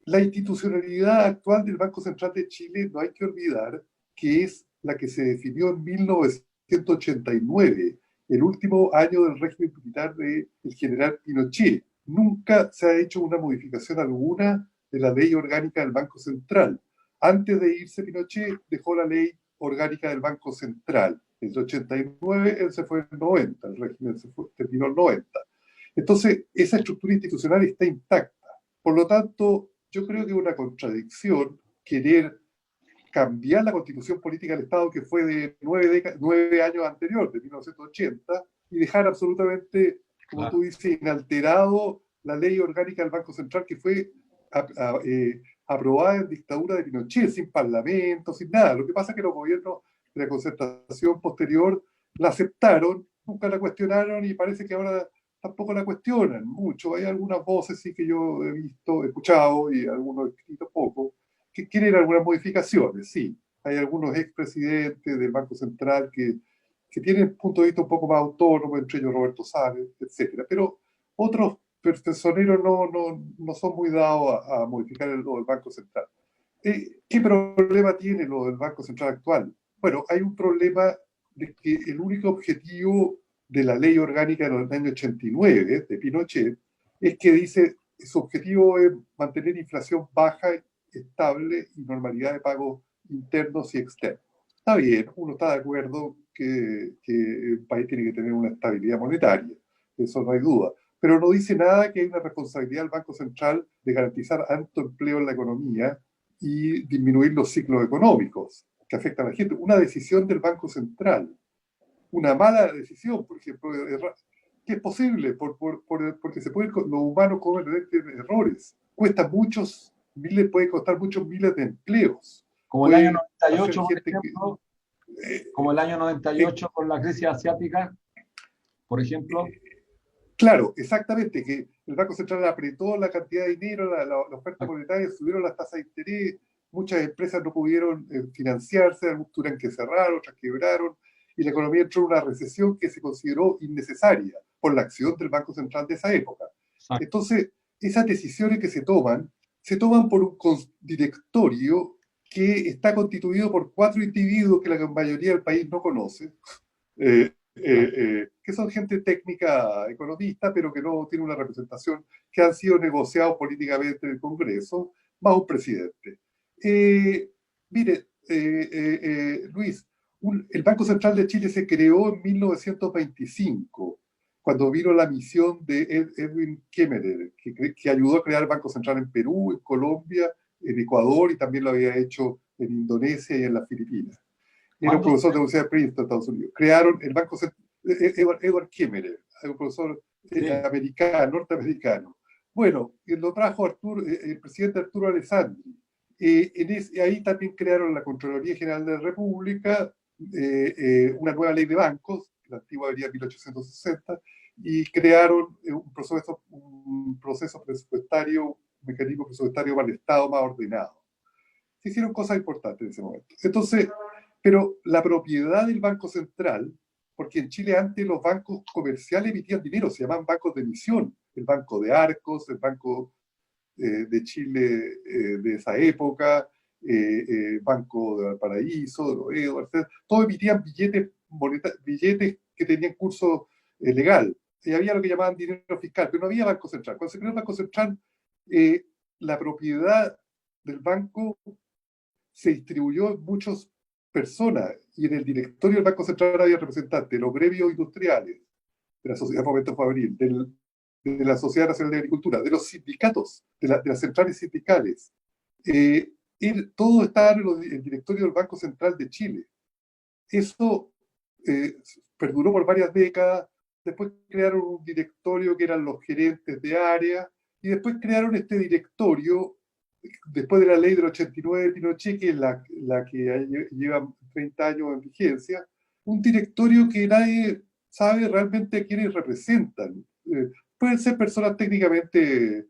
La institucionalidad actual del Banco Central de Chile no hay que olvidar que es la que se definió en 1989, el último año del régimen militar del general Pinochet. Nunca se ha hecho una modificación alguna de la ley orgánica del Banco Central. Antes de irse Pinochet dejó la ley orgánica del Banco Central. En el 89 él se fue en el 90, el régimen terminó en el 90. Entonces, esa estructura institucional está intacta. Por lo tanto, yo creo que es una contradicción querer cambiar la constitución política del Estado, que fue de 9 años anterior, de 1980, y dejar absolutamente, como tú dices, inalterado la ley orgánica del Banco Central, que fue aprobada en dictadura de Pinochet, sin parlamento, sin nada. Lo que pasa es que los gobiernos de la Concertación posterior la aceptaron, nunca la cuestionaron, y parece que ahora tampoco la cuestionan mucho. Hay algunas voces sí que yo he visto, he escuchado, y algunos he escrito poco, que quieren algunas modificaciones, sí. Hay algunos expresidentes del Banco Central que tienen punto de vista un poco más autónomo, entre ellos Roberto Sales, etc. Pero otros personeros no son muy dados a modificar lo del Banco Central. ¿Qué problema tiene lo del Banco Central actual? Bueno, hay un problema de que el único objetivo de la ley orgánica del año 89 de Pinochet es que dice su objetivo es mantener inflación baja, estable y normalidad de pagos internos y externos. Está bien, uno está de acuerdo que el país tiene que tener una estabilidad monetaria, eso no hay duda, pero no dice nada que hay una responsabilidad del Banco Central de garantizar alto empleo en la economía y disminuir los ciclos económicos que afectan a la gente. Una decisión del Banco Central, una mala decisión, por ejemplo, que es posible, porque los humanos cometen errores. Puede costar muchos miles de empleos. Como el año 98, por ejemplo, como el año 98 con la crisis asiática, por ejemplo. Claro, exactamente, que el Banco Central apretó la cantidad de dinero, la oferta monetaria, subieron las tasas de interés, muchas empresas no pudieron financiarse, algunas tuvieron que cerrar, otras quebraron, y la economía entró en una recesión que se consideró innecesaria por la acción del Banco Central de esa época. Exacto. Entonces, esas decisiones que se toman por un directorio que está constituido por 4 individuos que la mayoría del país no conoce, que son gente técnica economista, pero que no tiene una representación, que han sido negociados políticamente en el Congreso, más un presidente. Mire, Luis, el Banco Central de Chile se creó en 1925, cuando vino la misión de Edwin Kemmerer, que ayudó a crear el Banco Central en Perú, en Colombia, en Ecuador, y también lo había hecho en Indonesia y en las Filipinas. Era un profesor de la Universidad de Princeton, Estados Unidos. Crearon el Banco Central, Edward Kemmerer, un profesor norteamericano. Bueno, lo trajo el presidente Arturo Alessandri. Ahí también crearon la Contraloría General de la República, una nueva ley de bancos, la antigua venía en 1860, y crearon un proceso presupuestario, un mecanismo presupuestario para el Estado más ordenado. Se hicieron cosas importantes en ese momento. Entonces, pero la propiedad del Banco Central, porque en Chile antes los bancos comerciales emitían dinero, se llamaban bancos de emisión, el Banco de Arcos, el Banco de Chile de esa época, Banco de Valparaíso, de Loedo, etc. Todos emitían billetes que tenían curso legal. Y había lo que llamaban dinero fiscal, pero no había Banco Central. Cuando se creó el Banco Central, la propiedad del banco se distribuyó en muchas personas y en el directorio del Banco Central había representantes de los gremios industriales, de la Sociedad de Fomento Fabril, de la Sociedad Nacional de Agricultura, de los sindicatos, de las centrales sindicales. Todo estaba en el directorio del Banco Central de Chile. Eso perduró por varias décadas. Después crearon un directorio que eran los gerentes de área, y después crearon este directorio, después de la ley del 89 de Pinochet, que es la que lleva 30 años en vigencia, un directorio que nadie sabe realmente a quiénes representan. Pueden ser personas técnicamente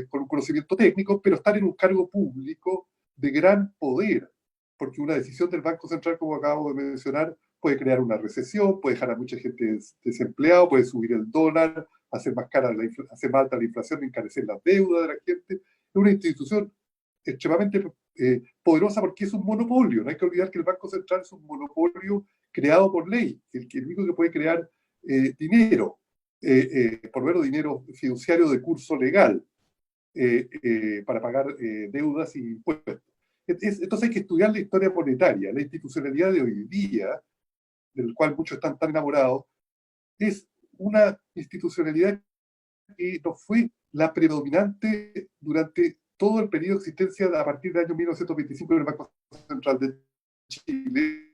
con un conocimiento técnico, pero están en un cargo público de gran poder, porque una decisión del Banco Central, como acabo de mencionar, puede crear una recesión, puede dejar a mucha gente desempleada, puede subir el dólar, hacer más alta la inflación, encarecer las deudas de la gente. Es una institución extremadamente poderosa porque es un monopolio. No hay que olvidar que el Banco Central es un monopolio creado por ley, el único que puede crear dinero, por verlo dinero fiduciario de curso legal, para pagar deudas y impuestos. Entonces hay que estudiar la historia monetaria. La institucionalidad de hoy día, del cual muchos están tan enamorados, es una institucionalidad que no fue la predominante durante todo el periodo de existencia a partir del año 1925 en el Banco Central de Chile,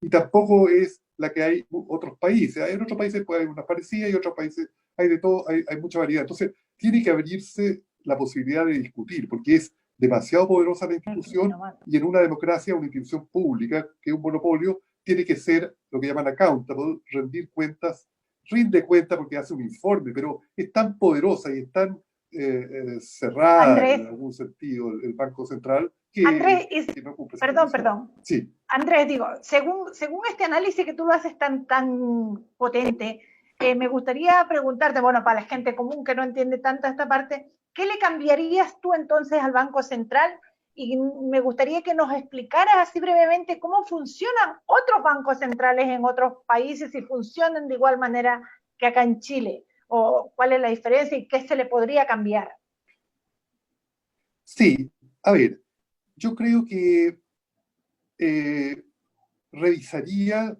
y tampoco es la que hay en otros países. En otros países puede haber unas parecidas y en otros países hay de todo, hay mucha variedad. Entonces, tiene que abrirse la posibilidad de discutir, porque es demasiado poderosa la institución, y en una democracia, una institución pública, que es un monopolio, tiene que ser lo que llaman accountable, rendir cuentas, rinde cuenta porque hace un informe, pero es tan poderosa y es tan cerrada, Andrés, en algún sentido, el Banco Central, Andrés, que no cumple. perdón. Sí. Andrés, digo, según este análisis que tú lo haces tan potente, me gustaría preguntarte, bueno, para la gente común que no entiende tanto esta parte, ¿qué le cambiarías tú entonces al Banco Central? Y me gustaría que nos explicaras así brevemente cómo funcionan otros bancos centrales en otros países, si funcionan de igual manera que acá en Chile, o cuál es la diferencia y qué se le podría cambiar. Sí, a ver, yo creo que revisaría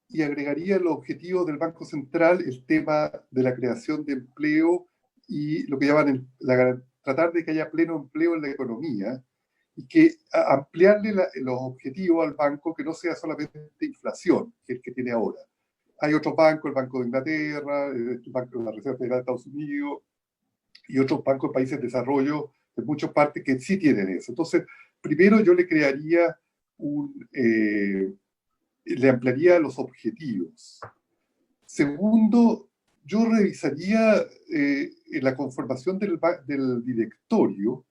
y agregaría los objetivos del Banco Central el tema de la creación de empleo y lo que llaman tratar de que haya pleno empleo en la economía, y que ampliarle los objetivos al banco, que no sea solamente inflación, que es el que tiene ahora. Hay otros bancos, el Banco de Inglaterra, el Banco de la Reserva Federal de Estados Unidos y otros bancos de países de desarrollo de muchas partes que sí tienen eso. Entonces, primero yo le crearía le ampliaría los objetivos. Segundo, yo revisaría la conformación del directorio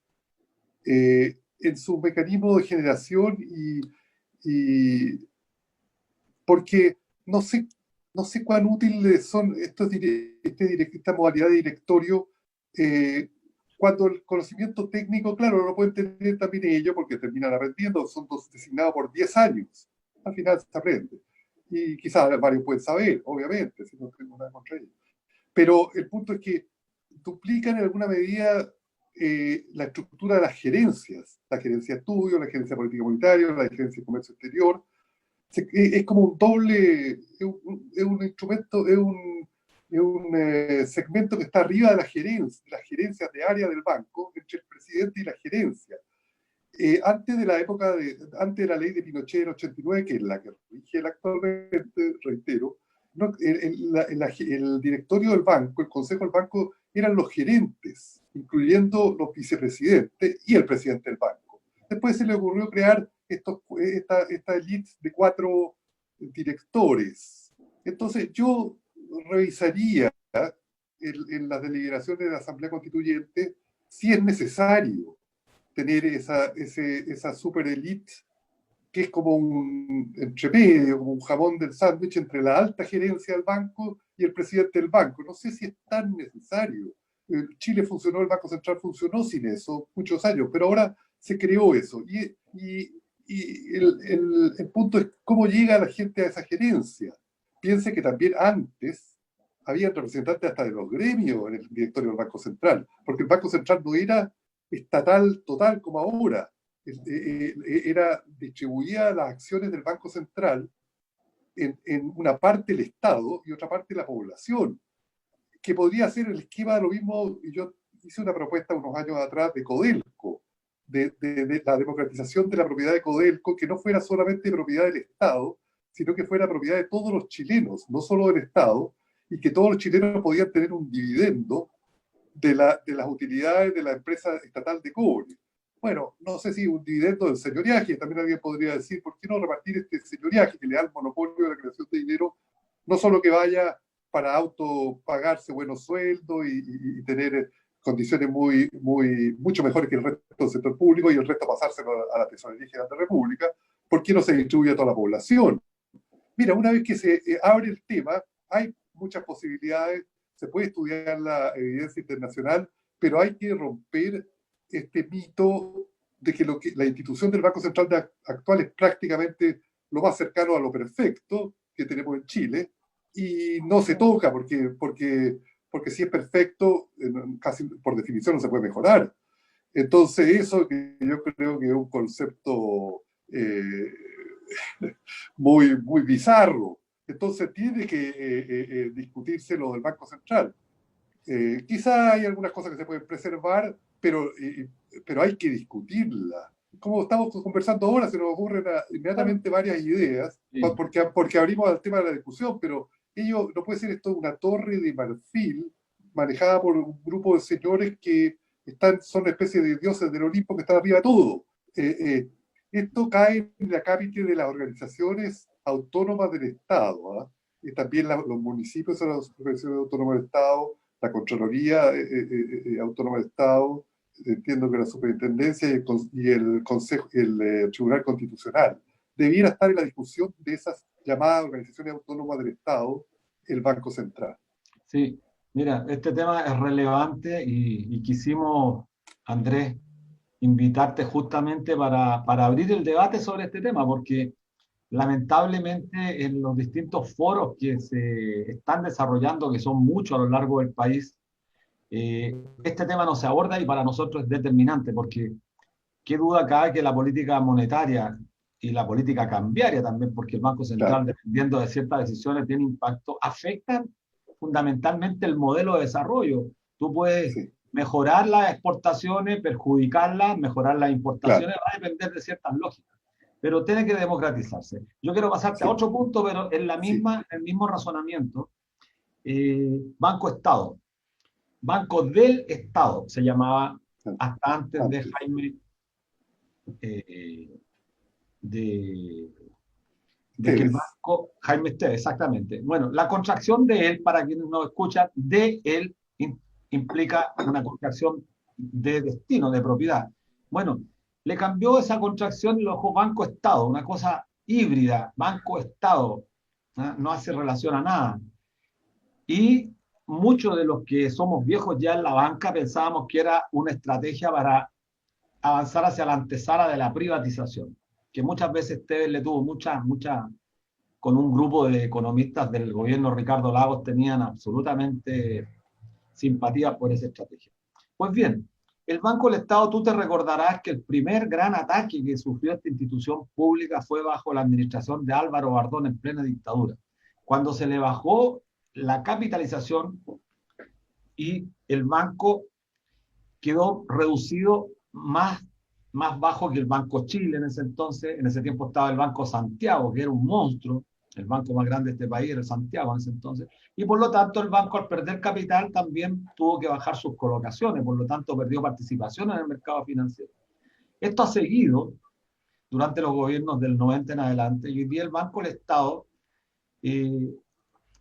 en su mecanismo de generación, y porque no sé cuán útiles son esta modalidad de directorio cuando el conocimiento técnico, claro, no lo pueden tener también ellos porque terminan aprendiendo, son designados por 10 años. Al final se aprende. Y quizás varios pueden saber, obviamente, si no tengo nada contra ellos. Pero el punto es que duplican en alguna medida la estructura de las gerencias, la gerencia de estudio, la gerencia de política monetaria, la gerencia de comercio exterior. Es como un doble, es un instrumento, es un segmento que está arriba de las gerencias de área del banco, entre el presidente y la gerencia. Antes de la ley de Pinochet del 89, que es la que rige actualmente, reitero, no, el directorio del banco, el consejo del banco, eran los gerentes, incluyendo los vicepresidentes y el presidente del banco. Después se le ocurrió crear esta elite de 4 directores. Entonces yo revisaría en las deliberaciones de la Asamblea Constituyente si es necesario tener esa super elite que es como un entremedio, como un jamón del sándwich entre la alta gerencia del banco y el presidente del banco. No sé si es tan necesario. Chile funcionó, el Banco Central funcionó sin eso muchos años, pero ahora se creó eso. Y el punto es cómo llega la gente a esa gerencia. Piense que también antes había representantes hasta de los gremios en el directorio del Banco Central, porque el Banco Central no era estatal total como ahora. Distribuía las acciones del Banco Central en una parte del Estado y otra parte de la población, que podría ser el esquema de lo mismo. Y yo hice una propuesta unos años atrás de Codelco, de la democratización de la propiedad de Codelco, que no fuera solamente propiedad del Estado, sino que fuera propiedad de todos los chilenos, no solo del Estado, y que todos los chilenos podían tener un dividendo de las utilidades de la empresa estatal de cobre. Bueno, no sé si un dividendo del señoriaje, también alguien podría decir, ¿por qué no repartir este señoriaje que le da el monopolio de la creación de dinero, no solo que vaya para autopagarse buenos sueldos y tener condiciones mucho mejores que el resto del sector público y el resto pasárselo a la Tesorería General de la República? ¿Por qué no se distribuye a toda la población? Mira, una vez que se abre el tema, hay muchas posibilidades, se puede estudiar la evidencia internacional, pero hay que romper este mito de que la institución del Banco Central actual es prácticamente lo más cercano a lo perfecto que tenemos en Chile, y no se toca porque si es perfecto, casi por definición no se puede mejorar. Entonces eso que yo creo que es un concepto muy bizarro. Entonces tiene que discutirse lo del Banco Central. Quizá hay algunas cosas que se pueden preservar, pero hay que discutirla. Como estamos conversando ahora, se nos ocurren inmediatamente varias ideas, sí, porque abrimos al tema de la discusión, pero no puede ser esto una torre de marfil manejada por un grupo de señores que son una especie de dioses del Olimpo que están arriba de todo. Esto cae en la cápite de las organizaciones autónomas del Estado, ¿eh? Y también los municipios son las organizaciones autónomas del Estado, la Contraloría Autónoma del Estado, entiendo que la Superintendencia y el Consejo, el Tribunal Constitucional. Debiera estar en la discusión de esas llamadas organizaciones autónomas del Estado, el Banco Central. Sí, mira, este tema es relevante y quisimos, Andrés, invitarte justamente para abrir el debate sobre este tema, porque lamentablemente en los distintos foros que se están desarrollando, que son muchos a lo largo del país, este tema no se aborda y para nosotros es determinante, porque qué duda cabe que la política monetaria y la política cambiaria también, porque el Banco Central, claro, dependiendo de ciertas decisiones, tiene impacto, afectan fundamentalmente el modelo de desarrollo. Tú puedes mejorar las exportaciones, perjudicarlas, mejorar las importaciones, claro, va a depender de ciertas lógicas, pero tiene que democratizarse. Yo quiero pasarte a otro punto, pero en el mismo razonamiento. Banco-Estado. Banco del Estado se llamaba hasta antes de Jaime que el banco, Jaime Esteves, exactamente. Bueno, la contracción de él, para quienes no escuchan, de él implica una contracción de destino, de propiedad. Bueno, le cambió esa contracción y lo dejó Banco-Estado, una cosa híbrida, Banco-Estado, no hace relación a nada. Y muchos de los que somos viejos ya en la banca pensábamos que era una estrategia para avanzar hacia la antesala de la privatización, que muchas veces Tevez le tuvo con un grupo de economistas del gobierno Ricardo Lagos tenían absolutamente simpatía por esa estrategia. Pues bien, el Banco del Estado, tú te recordarás que el primer gran ataque que sufrió esta institución pública fue bajo la administración de Álvaro Bardón en plena dictadura, cuando se le bajó la capitalización y el banco quedó reducido más bajo que el Banco Chile en ese entonces. En ese tiempo estaba el Banco Santiago, que era un monstruo, el banco más grande de este país era el Santiago en ese entonces, y por lo tanto el banco al perder capital también tuvo que bajar sus colocaciones, por lo tanto perdió participación en el mercado financiero. Esto ha seguido durante los gobiernos del 90 en adelante, y hoy día el Banco del Estado eh,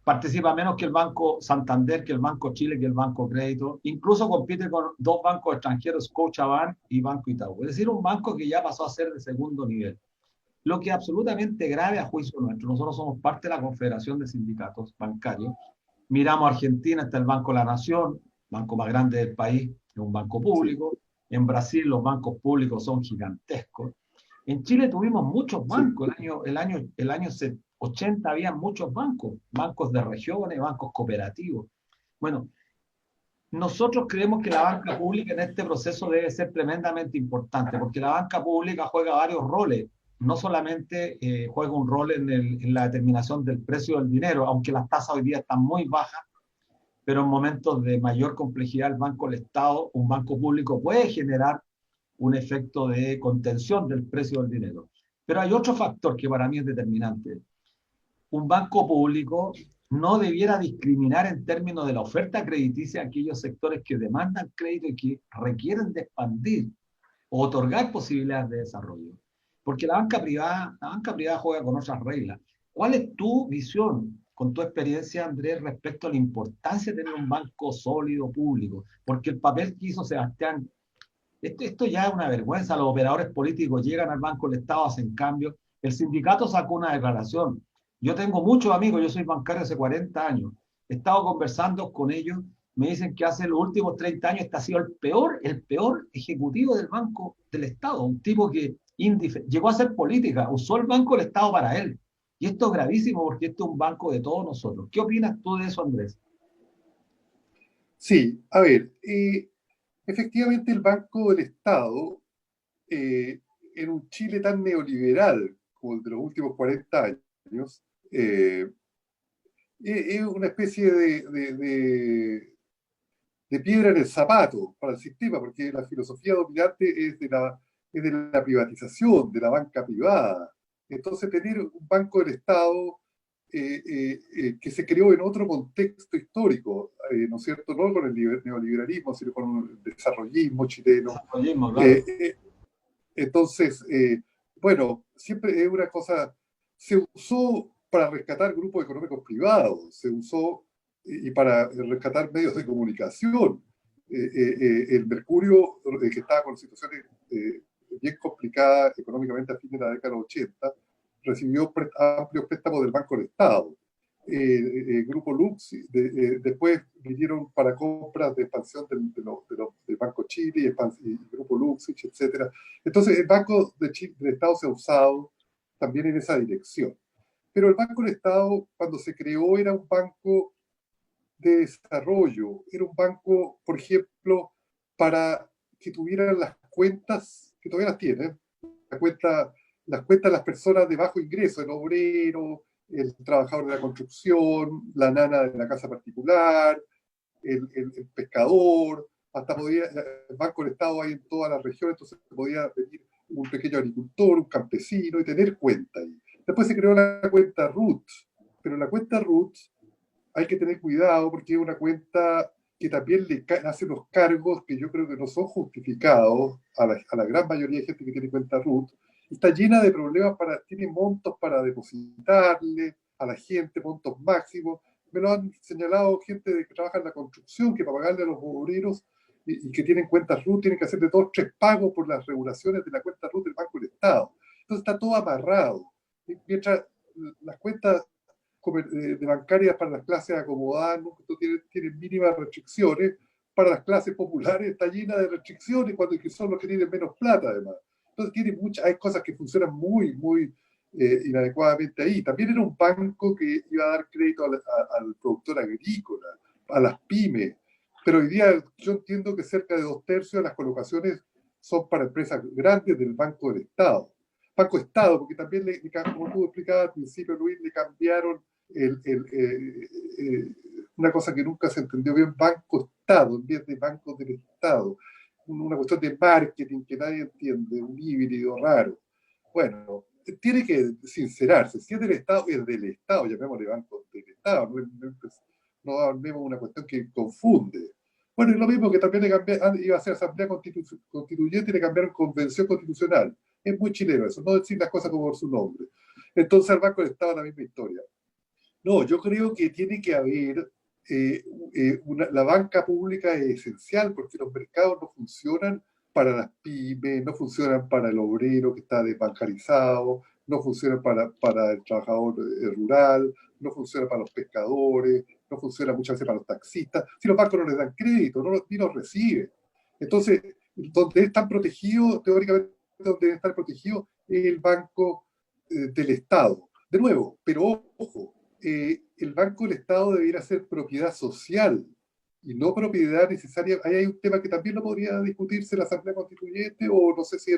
participa menos que el Banco Santander, que el Banco Chile, que el Banco Crédito, incluso compite con dos bancos extranjeros, Scotiabank y Banco Itaú, es decir, un banco que ya pasó a ser de segundo nivel. Lo que es absolutamente grave a juicio nuestro. Nosotros somos parte de la Confederación de Sindicatos Bancarios. Miramos a Argentina, está el Banco de la Nación, banco más grande del país, es un banco público. En Brasil los bancos públicos son gigantescos. En Chile tuvimos muchos bancos. El año 80 había muchos bancos, bancos de regiones, bancos cooperativos. Bueno, nosotros creemos que la banca pública en este proceso debe ser tremendamente importante, porque la banca pública juega varios roles. No solamente juega un rol en la determinación del precio del dinero, aunque las tasas hoy día están muy bajas, pero en momentos de mayor complejidad el Banco del Estado, un banco público puede generar un efecto de contención del precio del dinero. Pero hay otro factor que para mí es determinante. Un banco público no debiera discriminar en términos de la oferta crediticia a aquellos sectores que demandan crédito y que requieren de expandir o otorgar posibilidades de desarrollo. Porque la banca privada juega con otras reglas. ¿Cuál es tu visión, con tu experiencia, Andrés, respecto a la importancia de tener un banco sólido público? Porque el papel que hizo Sebastián, esto ya es una vergüenza. Los operadores políticos llegan al Banco del Estado, hacen cambios. El sindicato sacó una declaración. Yo tengo muchos amigos, yo soy bancario hace 40 años. He estado conversando con ellos, me dicen que hace los últimos 30 años este ha sido el peor ejecutivo del Banco del Estado, un tipo que llegó a hacer política, usó el Banco del Estado para él. Y esto es gravísimo porque esto es un banco de todos nosotros. ¿Qué opinas tú de eso, Andrés? Sí, a ver, efectivamente el Banco del Estado, en un Chile tan neoliberal como el de los últimos 40 años, es una especie de piedra en el zapato para el sistema, porque la filosofía dominante es de la privatización, de la banca privada. Entonces, tener un Banco del Estado que se creó en otro contexto histórico, ¿no es cierto? No con el neoliberalismo, sino con el desarrollismo chileno. Desarrollismo, claro. Entonces, bueno, siempre es una cosa, se usó para rescatar grupos económicos privados, se usó y para rescatar medios de comunicación. El Mercurio, que estaba con situaciones bien complicadas económicamente a fines de la década de los 80, recibió amplios préstamos del Banco del Estado. El Grupo Lux, después vinieron para compras de expansión del Banco Chile y Grupo Lux, etc. Entonces, el Banco del Estado se ha usado también en esa dirección. Pero el Banco del Estado, cuando se creó, era un banco de desarrollo, era un banco, por ejemplo, para que tuvieran las cuentas, que todavía las tienen, las cuentas de las personas de bajo ingreso, el obrero, el trabajador de la construcción, la nana de la casa particular, el pescador, hasta podía, el Banco del Estado hay en todas las regiones, entonces podía venir un pequeño agricultor, un campesino y tener cuenta ahí. Después se creó la cuenta RUT, pero la cuenta RUT hay que tener cuidado porque es una cuenta que también le hace unos cargos que yo creo que no son justificados a la gran mayoría de gente que tiene cuenta RUT. Está llena de problemas, tiene montos para depositarle a la gente, montos máximos. Me lo han señalado gente que trabaja en la construcción, que para pagarle a los obreros y que tienen cuentas RUT tienen que hacer de todos 3 pagos por las regulaciones de la cuenta RUT del Banco del Estado. Entonces está todo amarrado. Mientras las cuentas de bancarias para las clases acomodadas no tienen mínimas restricciones, para las clases populares está llena de restricciones cuando son los que tienen menos plata además. Entonces hay cosas que funcionan muy inadecuadamente ahí. También era un banco que iba a dar crédito al productor agrícola, a las pymes, pero hoy día yo entiendo que cerca de 2/3 de las colocaciones son para empresas grandes del Banco del Estado. Banco Estado, porque también, como tú explicabas al principio, Luis, le cambiaron una cosa que nunca se entendió bien, Banco Estado en vez de Banco del Estado. Una cuestión de marketing que nadie entiende, un híbrido raro. Bueno, tiene que sincerarse. Si es del Estado, es del Estado, llamémosle banco del Estado, no hablemos de una cuestión que confunde. Bueno, y lo mismo que también iba a ser asamblea constituyente y le cambiaron convención constitucional. Es muy chileno eso, no decir las cosas como por su nombre. Entonces el Banco del Estado la misma historia. No, yo creo que tiene que haber, la banca pública es esencial porque los mercados no funcionan para las pymes, no funcionan para el obrero que está desbancarizado, no funcionan para el trabajador rural, no funcionan para los pescadores, no funciona muchas veces para los taxistas. Si los bancos no les dan crédito, ni los reciben. Entonces, donde están protegidos, teóricamente, donde debe estar protegido es el Banco del Estado. De nuevo, pero ojo, el Banco del Estado debería ser propiedad social y no propiedad necesaria. Ahí hay un tema que también no podría discutirse en la Asamblea Constituyente o no sé si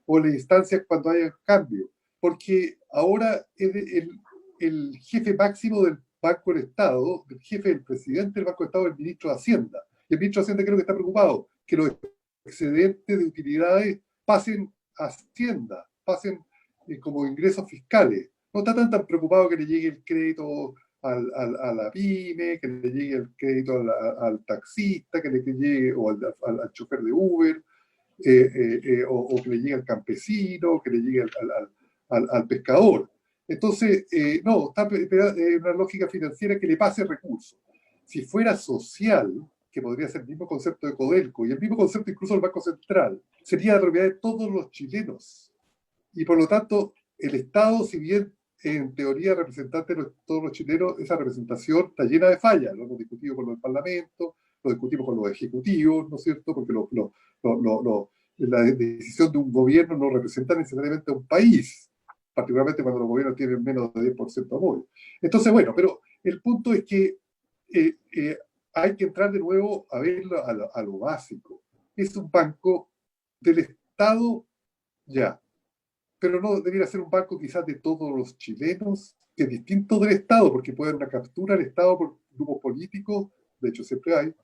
o en las instancias cuando haya cambio, porque ahora el jefe máximo del Banco del Estado, el jefe del presidente del Banco del Estado, es el ministro de Hacienda. Y el ministro de Hacienda creo que está preocupado que los excedentes de utilidades pasen a Hacienda, pasen como ingresos fiscales. No está tan preocupado que le llegue el crédito a la pyme, que le llegue el crédito al taxista, que le llegue o al chofer de Uber, o que le llegue al campesino, que le llegue al pescador. Entonces, no, está una lógica financiera que le pase recursos. Si fuera social, que podría ser el mismo concepto de Codelco, y el mismo concepto incluso del Banco Central, sería la propiedad de todos los chilenos. Y por lo tanto, el Estado, si bien en teoría representante de todos los chilenos, esa representación está llena de fallas. Lo hemos discutido con los del Parlamento, lo discutimos con los ejecutivos, ¿no es cierto? Porque la decisión de un gobierno no representa necesariamente a un país, particularmente cuando los gobiernos tienen menos de 10% de apoyo. Entonces, bueno, pero el punto es que hay que entrar de nuevo a verlo a lo básico. Es un banco del Estado, ya, pero no debería ser un banco quizás de todos los chilenos, que es distinto del Estado, porque puede haber una captura del Estado por grupos políticos, de hecho siempre hay,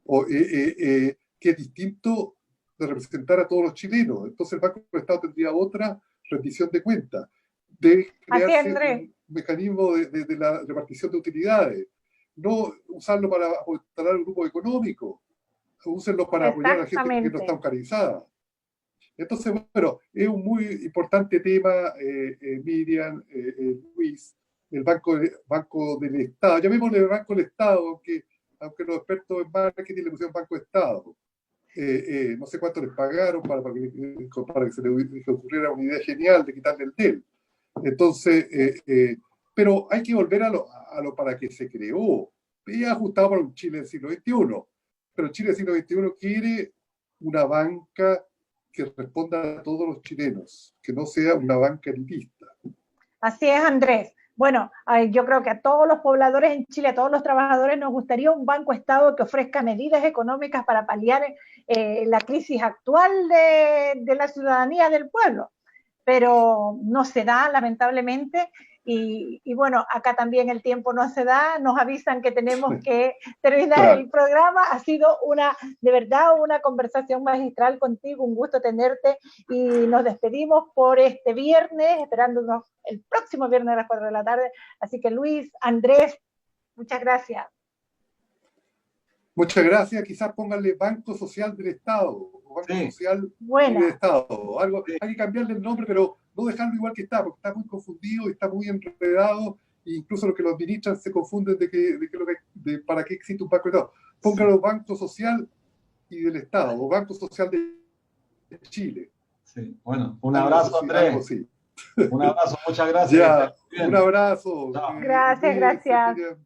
o, que es distinto de representar a todos los chilenos. Entonces el Banco del Estado tendría otra rendición de cuentas, de crearse un mecanismo de la repartición de utilidades, no usarlo para apoyar un grupo económico, úsenlo para apoyar a la gente que no está bancarizada. Entonces, bueno, es un muy importante tema, Miriam, Luis, el banco del Estado. Llamémosle el Banco del Estado, aunque los expertos en marketing le pusieron Banco de Estado. No sé cuánto les pagaron para que se les ocurriera una idea genial de quitarle el DEL. Entonces, pero hay que volver a lo para que se creó. Y ajustado para un Chile del siglo XXI. Pero el Chile del siglo XXI quiere una banca que responda a todos los chilenos, que no sea una banca elitista. Así es, Andrés. Bueno, yo creo que a todos los pobladores en Chile, a todos los trabajadores, nos gustaría un Banco Estado que ofrezca medidas económicas para paliar la crisis actual de la ciudadanía del pueblo. Pero no se da, lamentablemente, y bueno, acá también el tiempo no se da, nos avisan que tenemos que terminar el programa. Ha sido de verdad una conversación magistral contigo, un gusto tenerte, y nos despedimos por este viernes, esperándonos el próximo viernes a las 4 de la tarde. Así que Luis, Andrés, muchas gracias. Muchas gracias. Quizás pónganle Banco Social del Estado, o Banco Social del Estado. Hay que cambiarle el nombre, pero no dejarlo igual que está, porque está muy confundido y está muy enredado, e incluso los que lo administran se confunden de para qué existe un Banco del Estado. Pónganlo Banco Social y del Estado, o Banco Social de Chile. Sí, bueno, un abrazo, Andrés. Un abrazo, muchas gracias. Ya, un abrazo. Gracias.